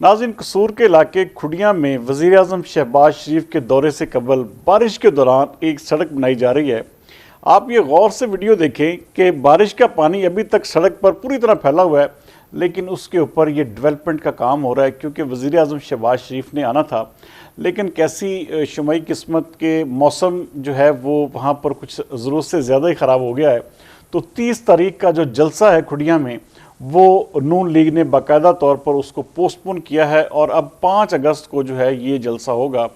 नाज़रीन, कसूर के इलाके खुडिया में वज़ीर आज़म शहबाज शरीफ के दौरे से कबल बारिश के दौरान एक सड़क बनाई जा रही है। आप ये गौर से वीडियो देखें कि बारिश का पानी अभी तक सड़क पर पूरी तरह फैला हुआ है, लेकिन उसके ऊपर ये डेवलपमेंट का काम हो रहा है क्योंकि वज़ीर आज़म शहबाज शरीफ ने आना था। लेकिन कैसी शुमाई किस्मत के मौसम जो है वो वहाँ पर कुछ ज़रूरत से ज़्यादा ही ख़राब हो गया है। तो 30 तारीख का जो जलसा है खुडिया में, वो नून लीग ने बाकायदा तौर पर उसको पोस्टपोन किया है और अब 5 अगस्त को जो है ये जलसा होगा।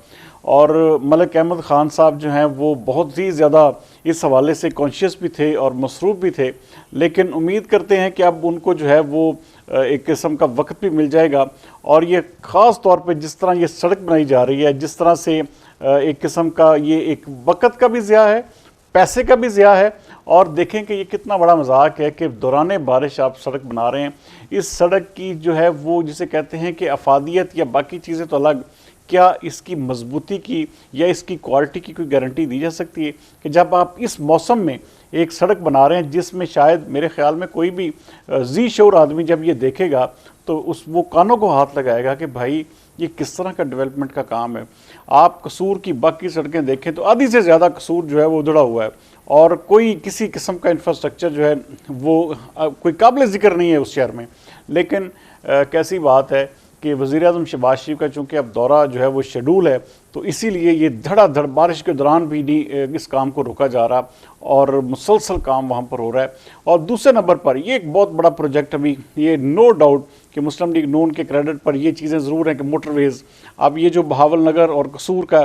और मलिक अहमद ख़ान साहब जो हैं वो बहुत ही ज़्यादा इस हवाले से कॉन्शियस भी थे और मसरूफ़ भी थे, लेकिन उम्मीद करते हैं कि अब उनको जो है वो एक किस्म का वक्त भी मिल जाएगा। और ये ख़ास तौर पे जिस तरह ये सड़क बनाई जा रही है, जिस तरह से एक किस्म का ये एक वक्त का भी ज़िया है, पैसे का भी ज़िया है। और देखें कि ये कितना बड़ा मजाक है कि दौरान बारिश आप सड़क बना रहे हैं। इस सड़क की जो है वो जिसे कहते हैं कि अफादियत या बाकी चीज़ें तो अलग, क्या इसकी मजबूती की या इसकी क्वालिटी की कोई गारंटी दी जा सकती है कि जब आप इस मौसम में एक सड़क बना रहे हैं जिसमें शायद मेरे ख्याल में कोई भी जी शऊर आदमी जब ये देखेगा तो वो कानों को हाथ लगाएगा कि भाई ये किस तरह का डेवलपमेंट का काम है। आप कसूर की बाकी सड़कें देखें तो आधी से ज़्यादा कसूर जो है वो उधड़ा हुआ है और कोई किसी किस्म का इंफ्रास्ट्रक्चर जो है वो कोई काबिल ज़िक्र नहीं है उस शहर में। लेकिन कैसी बात है कि वज़ीर आज़म शहबाज शरीफ का चूँकि अब दौरा जो है वो शेड्यूल है, तो इसीलिए ये धड़ाधड़ बारिश के दौरान भी नहीं इस काम को रोका जा रहा और मुसलसल काम वहाँ पर हो रहा है। और दूसरे नंबर पर ये एक बहुत बड़ा प्रोजेक्ट अभी, ये नो डाउट कि मुस्लिम लीग नून के क्रेडिट पर ये चीज़ें ज़रूर हैं कि मोटरवेज़, अब ये जो बहावल नगर और कसूर का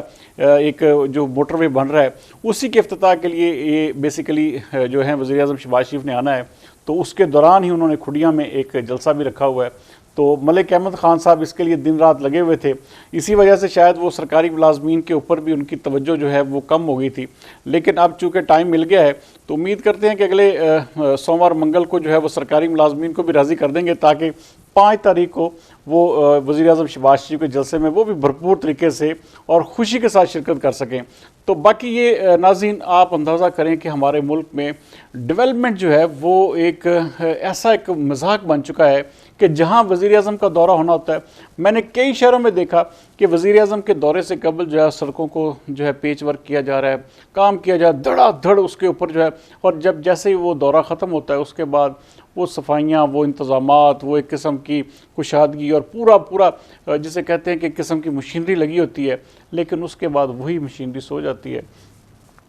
एक जो मोटरवे बन रहा है उसी के इफ्तिताह के लिए ये बेसिकली जो है वज़ीर आज़म शहबाज शरीफ ने आना है, तो उसके दौरान ही उन्होंने खुडिया में एक जलसा भी रखा हुआ है। तो मलिक अहमद ख़ान साहब इसके लिए दिन रात लगे हुए थे, इसी वजह से शायद वो सरकारी मुलाजमीन के ऊपर भी उनकी तवज्जो जो है वो कम हो गई थी। लेकिन अब चूँकि टाइम मिल गया है तो उम्मीद करते हैं कि अगले सोमवार मंगल को जो है वो सरकारी मुलाजमीन को भी राज़ी कर देंगे ताकि 5 तारीख को वो वज़ीर आज़म शहबाज शरीफ के जलसे में वो भी भरपूर तरीके से और ख़ुशी के साथ शिरकत कर सकें। तो बाकी ये नाज़रीन आप अंदाज़ा करें कि हमारे मुल्क में डेवलपमेंट जो है वो एक ऐसा एक मजाक बन चुका है कि जहाँ वज़ीर आज़म का दौरा होना होता है, मैंने कई शहरों में देखा कि वज़ीर आज़म के दौरे से कबल जो है सड़कों को जो है पेच वर्क किया जा रहा है, काम किया जा रहा है धड़ाधड़ उसके ऊपर जो है, और जब जैसे ही वो दौरा ख़त्म होता है उसके बाद वो सफाइयाँ, वो इंतज़ामात, वो एक किस्म की कुशादगी और पूरा जिसे कहते हैं कि एक किस्म की मशीनरी लगी होती है, लेकिन उसके बाद वही मशीनरी सो जाती है।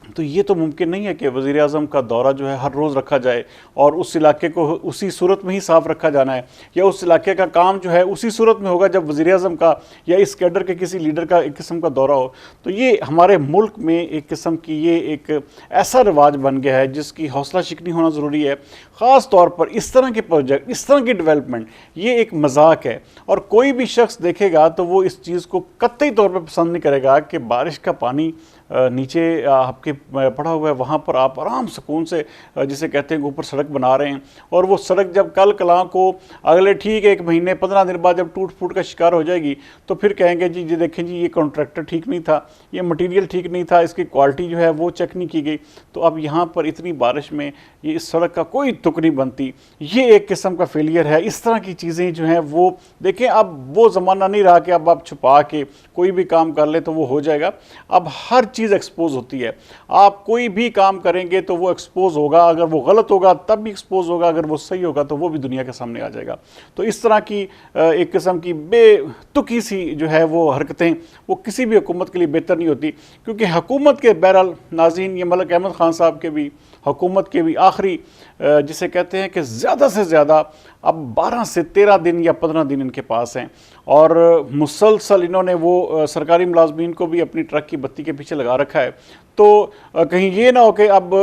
तो ये तो मुमकिन नहीं है कि वज़ीर आज़म का दौरा जो है हर रोज़ रखा जाए और उस इलाके को उसी सूरत में ही साफ़ रखा जाना है, या उस इलाके का काम जो है उसी सूरत में होगा जब वज़ीर आज़म का या इस कैडर के किसी लीडर का एक किस्म का दौरा हो। तो ये हमारे मुल्क में एक किस्म की ये एक ऐसा रिवाज बन गया है जिसकी हौसला शिकनी होना ज़रूरी है। ख़ास तौर पर इस तरह के प्रोजेक्ट, इस तरह की डेवलपमेंट, ये एक मजाक है और कोई भी शख्स देखेगा तो वो इस चीज़ को कतई तौर पर पसंद नहीं करेगा कि बारिश का पानी नीचे आपके पड़ा हुआ है, वहाँ पर आप आराम सुकून से जिसे कहते हैं ऊपर सड़क बना रहे हैं, और वो सड़क जब कल कलां को अगले ठीक 1 महीने 15 दिन बाद जब टूट फूट का शिकार हो जाएगी तो फिर कहेंगे जी देखें जी ये कॉन्ट्रैक्टर ठीक नहीं था, ये मटीरियल ठीक नहीं था, इसकी क्वालिटी जो है वो चेक नहीं की गई। तो अब यहाँ पर इतनी बारिश में ये इस सड़क का कोई तुक नहीं बनती, ये एक किस्म का फेलियर है। इस तरह की चीज़ें जो हैं वो देखें, अब वो ज़माना नहीं रहा कि अब आप छुपा के कोई भी काम कर ले तो वो हो जाएगा। अब हर चीज़ एक्सपोज होती है, आप कोई भी काम करेंगे तो वो एक्सपोज होगा, अगर वो गलत होगा तब भी एक्सपोज होगा, अगर वो सही होगा तो वो भी दुनिया के सामने आ जाएगा। तो इस तरह की एक किस्म की बेतुकी सी जो है वो हरकतें वो किसी भी हुकूमत के लिए बेहतर नहीं होती, क्योंकि हुकूमत के बहरहाल नाज़रीन ये मलिक अहमद ख़ान साहब के भी हुकूमत के भी आखिरी जिसे कहते हैं कि ज़्यादा से ज़्यादा अब 12 से 13 दिन या 15 दिन इनके पास हैं और मुसलसल इन्होंने वो सरकारी मुलाजमीन को भी अपनी ट्रक की बत्ती के पीछे लगा रखा है। तो कहीं ये ना हो कि अब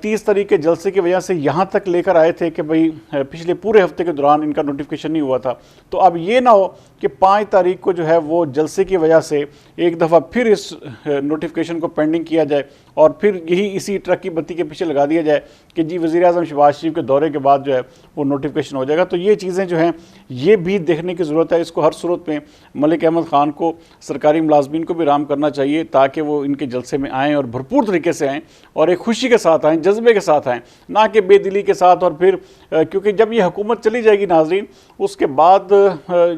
30 तारीख के जलसे की वजह से यहाँ तक लेकर आए थे कि भाई पिछले पूरे हफ्ते के दौरान इनका नोटिफिकेशन नहीं हुआ था, तो अब ये ना हो कि 5 तारीख को जो है वो जलसे की वजह से एक दफ़ा फिर इस नोटिफिकेशन को पेंडिंग किया जाए और फिर यही इसी ट्रक की बत्ती के पीछे लगा दिया जाए कि जी वज़ीर اعظم شہباز شریف کے دورے کے بعد جو ہے وہ نوٹیفیکیشن ہو جائے گا. تو یہ چیزیں جو ہیں یہ بھی دیکھنے کی ضرورت ہے. اس کو ہر صورت میں ملک احمد خان کو سرکاری ملازمین کو بھی رام کرنا چاہیے تاکہ وہ ان کے جلسے میں آئیں اور بھرپور طریقے سے آئیں اور ایک خوشی کے ساتھ آئیں, جذبے کے ساتھ آئیں, نہ کہ بے دلی کے ساتھ. اور پھر کیونکہ جب یہ حکومت چلی جائے گی ناظرین, اس کے بعد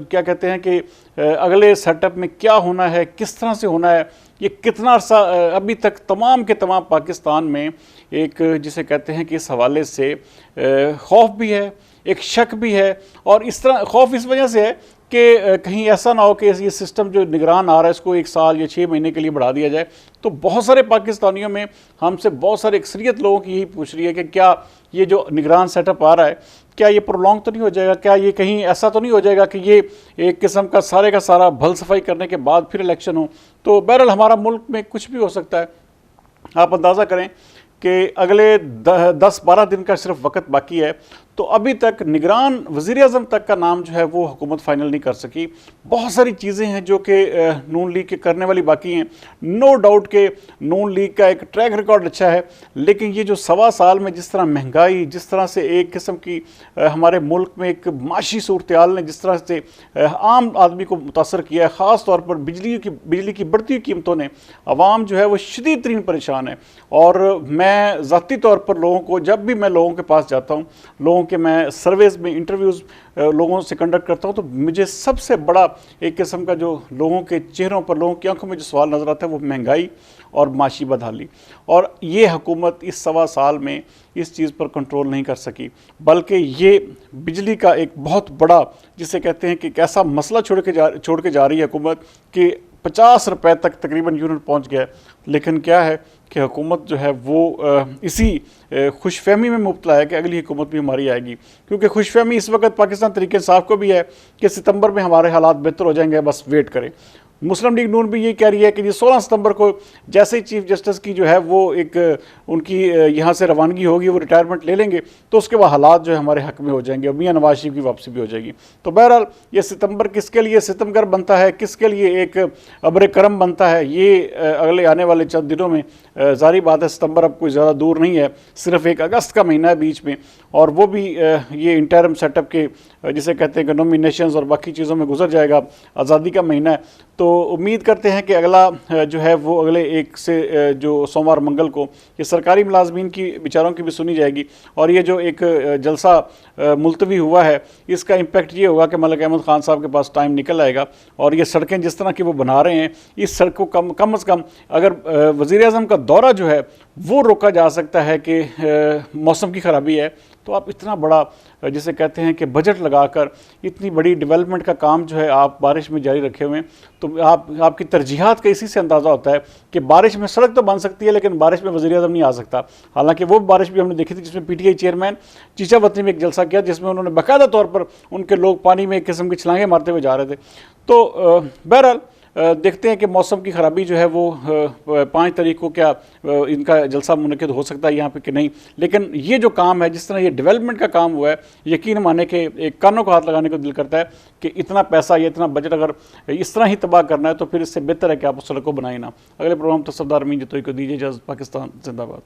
کیا کہتے ہیں کہ اگلے سیٹ اپ میں کیا ہونا ہے, کس طرح سے ہونا ہے, یہ کتنا عرصہ ابھی تک تمام کے تمام پاکستان میں ایک جسے کہتے ہیں کہ اس حوالے سے خوف بھی ہے, ایک شک بھی ہے. اور اس طرح خوف اس وجہ سے ہے کہ کہیں ایسا نہ ہو کہ یہ سسٹم جو نگران آ رہا ہے اس کو 1 سال یا 6 مہینے کے لیے بڑھا دیا جائے. تو بہت سارے پاکستانیوں میں ہم سے بہت سارے اکثریت لوگوں کی یہی پوچھ رہی ہے کہ کیا یہ جو نگران سیٹ اپ آ رہا ہے کیا یہ پرولونگ تو نہیں ہو جائے گا, کیا یہ کہیں ایسا تو نہیں ہو جائے گا کہ یہ ایک قسم کا سارے کا سارا بھل صفائی کرنے کے بعد پھر الیکشن ہو. تو بہرحال ہمارا ملک میں کچھ بھی ہو سکتا ہے. آپ اندازہ کریں کہ اگلے 10-12 دن کا صرف وقت باقی ہے, تو ابھی تک نگران وزیر اعظم تک کا نام جو ہے وہ حکومت فائنل نہیں کر سکی. بہت ساری چیزیں ہیں جو کہ نون لیگ کے کرنے والی باقی ہیں. نو ڈاؤٹ کہ نون لیگ کا ایک ٹریک ریکارڈ اچھا ہے, لیکن یہ جو 1.25 سال میں جس طرح مہنگائی, جس طرح سے ایک قسم کی ہمارے ملک میں ایک معاشی صورتحال نے جس طرح سے عام آدمی کو متاثر کیا ہے, خاص طور پر بجلی کی بڑھتی ہوئی قیمتوں نے عوام جو ہے وہ شدید ترین پریشان ہے. اور میں ذاتی طور پر لوگوں کو, جب بھی میں لوگوں کے پاس جاتا ہوں, لوگوں کہ میں سرویز میں انٹرویوز لوگوں سے کنڈکٹ کرتا ہوں, تو مجھے سب سے بڑا ایک قسم کا جو لوگوں کے چہروں پر, لوگوں کی آنکھوں میں جو سوال نظر آتا ہے وہ مہنگائی اور معاشی بدحالی. اور یہ حکومت اس 1.25 سال میں اس چیز پر کنٹرول نہیں کر سکی, بلکہ یہ بجلی کا ایک بہت بڑا جسے کہتے ہیں کہ ایک ایسا مسئلہ چھوڑ کے جا رہی ہے حکومت کہ 50 روپے تک تقریباً یونٹ پہنچ گیا ہے. لیکن کیا ہے کہ حکومت جو ہے وہ اسی خوش فہمی میں مبتلا ہے کہ اگلی حکومت بھی ہماری آئے گی, کیونکہ خوش فہمی اس وقت پاکستان تحریک انصاف کو بھی ہے کہ ستمبر میں ہمارے حالات بہتر ہو جائیں گے, بس ویٹ کریں. مسلم لیگ نون بھی یہ کہہ رہی ہے کہ یہ 16 ستمبر کو جیسے ہی چیف جسٹس کی جو ہے وہ ایک ان کی یہاں سے روانگی ہوگی, وہ ریٹائرمنٹ لے لیں گے, تو اس کے بعد حالات جو ہے ہمارے حق میں ہو جائیں گے اور میاں نواز شریف کی واپسی بھی ہو جائے گی. تو بہرحال یہ ستمبر کس کے لیے ستمگر بنتا ہے, کس کے لیے ایک ابر کرم بنتا ہے, یہ اگلے آنے والے چند دنوں میں ظاہری بات ہے. ستمبر اب کوئی زیادہ دور نہیں ہے, صرف 1 اگست کا مہینہ ہے بیچ میں, اور وہ بھی یہ انٹرم سیٹ اپ کے جسے کہتے ہیں کہ نومینیشنز اور باقی چیزوں میں گزر جائے گا. آزادی کا مہینہ ہے, تو امید کرتے ہیں کہ اگلا جو ہے وہ اگلے 1 سے جو سوموار منگل کو یہ سرکاری ملازمین کی بیچاروں کی بھی سنی جائے گی. اور یہ جو ایک جلسہ ملتوی ہوا ہے اس کا امپیکٹ یہ ہوگا کہ ملک احمد خان صاحب کے پاس ٹائم نکل آئے گا, اور یہ سڑکیں جس طرح کی وہ بنا رہے ہیں, اس سڑک کو کم از کم اگر وزیر اعظم کا دورہ جو ہے وہ روکا جا سکتا ہے کہ موسم کی خرابی ہے, تو آپ اتنا بڑا جسے کہتے ہیں کہ بجٹ لگا کر اتنی بڑی ڈیولپمنٹ کا کام جو ہے آپ بارش میں جاری رکھے ہوئے ہیں, تو آپ کی ترجیحات کا اسی سے اندازہ ہوتا ہے کہ بارش میں سڑک تو بن سکتی ہے لیکن بارش میں وزیر اعظم نہیں آ سکتا. حالانکہ وہ بارش بھی ہم نے دیکھی تھی جس میں پی ٹی آئی چیئرمین چیچا وطنی میں ایک جلسہ کیا جس میں انہوں نے باقاعدہ طور پر ان کے لوگ پانی میں ایک قسم کی چھلانگیں مارتے ہوئے جا رہے تھے. تو بہرحال دیکھتے ہیں کہ موسم کی خرابی جو ہے وہ 5 تاریخ کو کیا ان کا جلسہ منعقد ہو سکتا ہے یہاں پہ کہ نہیں. لیکن یہ جو کام ہے, جس طرح یہ ڈیولپمنٹ کا کام ہوا ہے, یقین مانے کہ ایک کانوں کو ہاتھ لگانے کو دل کرتا ہے کہ اتنا پیسہ یا اتنا بجٹ اگر اس طرح ہی تباہ کرنا ہے تو پھر اس سے بہتر ہے کہ آپ اس سڑک کو بنائیں نا. اگلے پروگرام تصفدار امین جتوئی کو دیجیے اجازت. پاکستان زندہ باد.